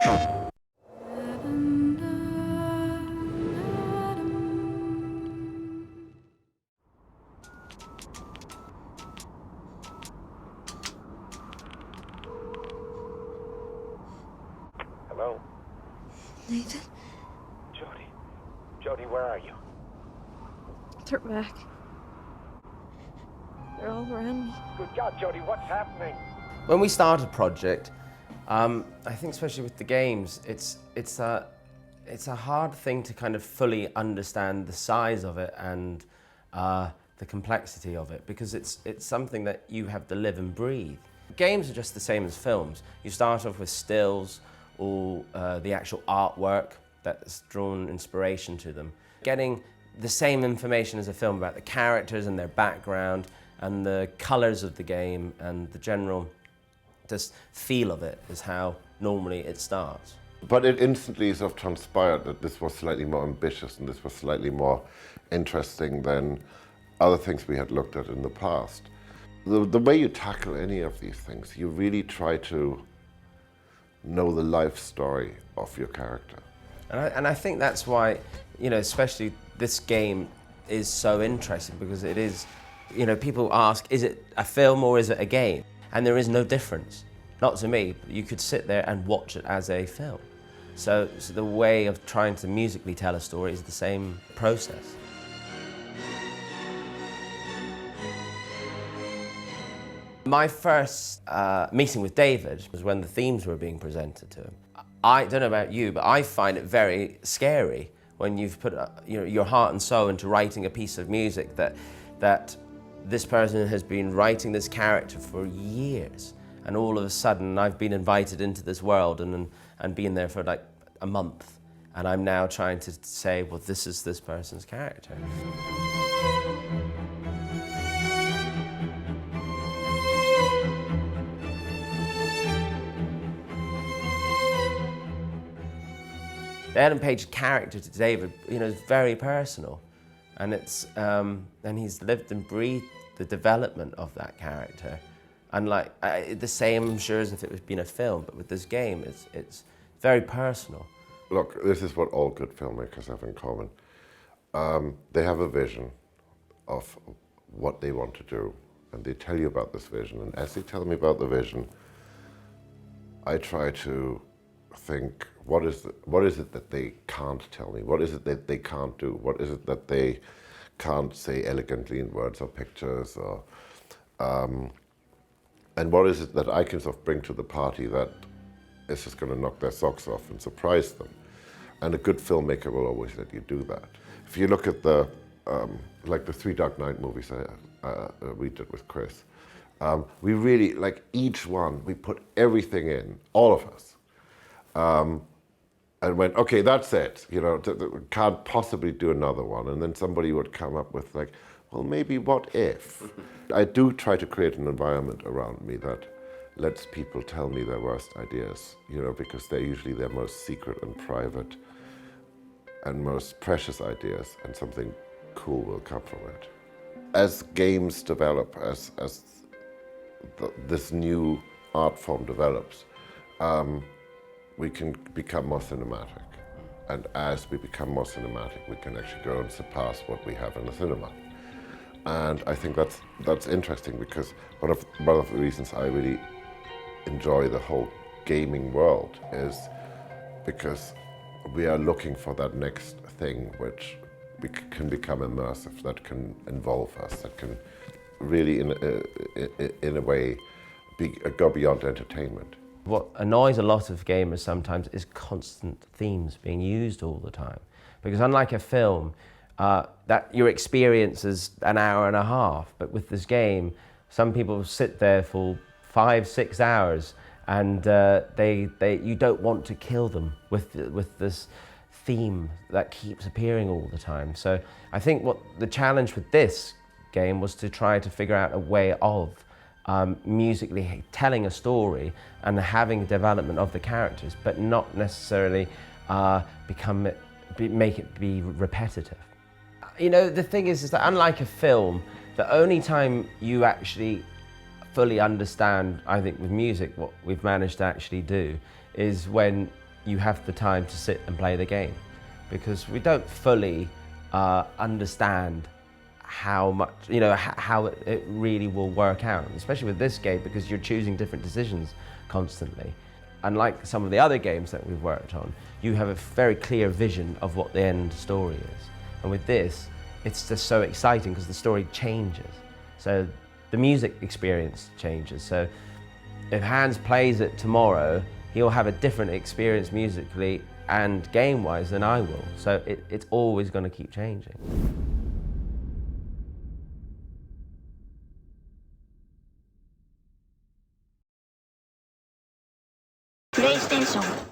Hello? Nathan? Jody? Jody, where are you? They're back. They're all around me. Good God, Jody, what's happening? When we start a project, I think especially with the games, it's a hard thing to kind of fully understand the size of it and the complexity of it, because it's something that you have to live and breathe. Games are just the same as films. You start off with stills or the actual artwork that's drawn inspiration to them. Getting the same information as a film about the characters and their background and the colours of the game and the general just feel of it is how normally it starts. But it instantly sort of transpired that this was slightly more ambitious and this was slightly more interesting than other things we had looked at in the past. The way you tackle any of these things, you really try to know the life story of your character. And I think that's why, you know, especially this game is so interesting, because it is, you know, people ask, is it a film or is it a game? And there is no difference. Not to me, but you could sit there and watch it as a film. So the way of trying to musically tell a story is the same process. My first meeting with David was when the themes were being presented to him. I don't know about you, but I find it very scary when you've put your heart and soul into writing a piece of music that this person has been writing this character for years, and all of a sudden I've been invited into this world and been there for like a month, and I'm now trying to say, well, this is this person's character. The Ellen Page character to David, you know, is very personal, and and he's lived and breathed the development of that character, and like the same, I'm sure, as if it was been a film. But with this game, it's very personal. Look, this is what all good filmmakers have in common. They have a vision of what they want to do, and they tell you about this vision. And as they tell me about the vision, I try to think, what is it that they can't tell me? What is it that they can't do? What is it that they can't say elegantly in words or pictures? Or, and what is it that I can sort of bring to the party that is just going to knock their socks off and surprise them? And a good filmmaker will always let you do that. If you look at the like the 3 Dark Knight movies we did with Chris, we really, like each one, we put everything in, all of us. And went, okay, that's it, you know, can't possibly do another one. And then somebody would come up with like, well, maybe what if? I do try to create an environment around me that lets people tell me their worst ideas, you know, because they're usually their most secret and private and most precious ideas, and something cool will come from it. As games develop, as this new art form develops, we can become more cinematic. And as we become more cinematic, we can actually go and surpass what we have in the cinema. And I think that's interesting, because one of the reasons I really enjoy the whole gaming world is because we are looking for that next thing which can become immersive, that can involve us, that can really, in a way, go beyond entertainment. What annoys a lot of gamers sometimes is constant themes being used all the time. Because unlike a film, that your experience is an hour and a half, but with this game, some people sit there for 5-6 hours, and you don't want to kill them with this theme that keeps appearing all the time. So I think what the challenge with this game was to try to figure out a way of musically telling a story and having development of the characters, but not necessarily make it be repetitive. You know, the thing is that unlike a film, the only time you actually fully understand, I think with music, what we've managed to actually do is when you have the time to sit and play the game, because we don't fully understand how much, how it really will work out, especially with this game, because you're choosing different decisions constantly. Unlike some of the other games that we've worked on, you have a very clear vision of what the end story is. And with this, it's just so exciting because the story changes. So the music experience changes. So if Hans plays it tomorrow, he'll have a different experience musically and game-wise than I will. So it's always going to keep changing. PlayStation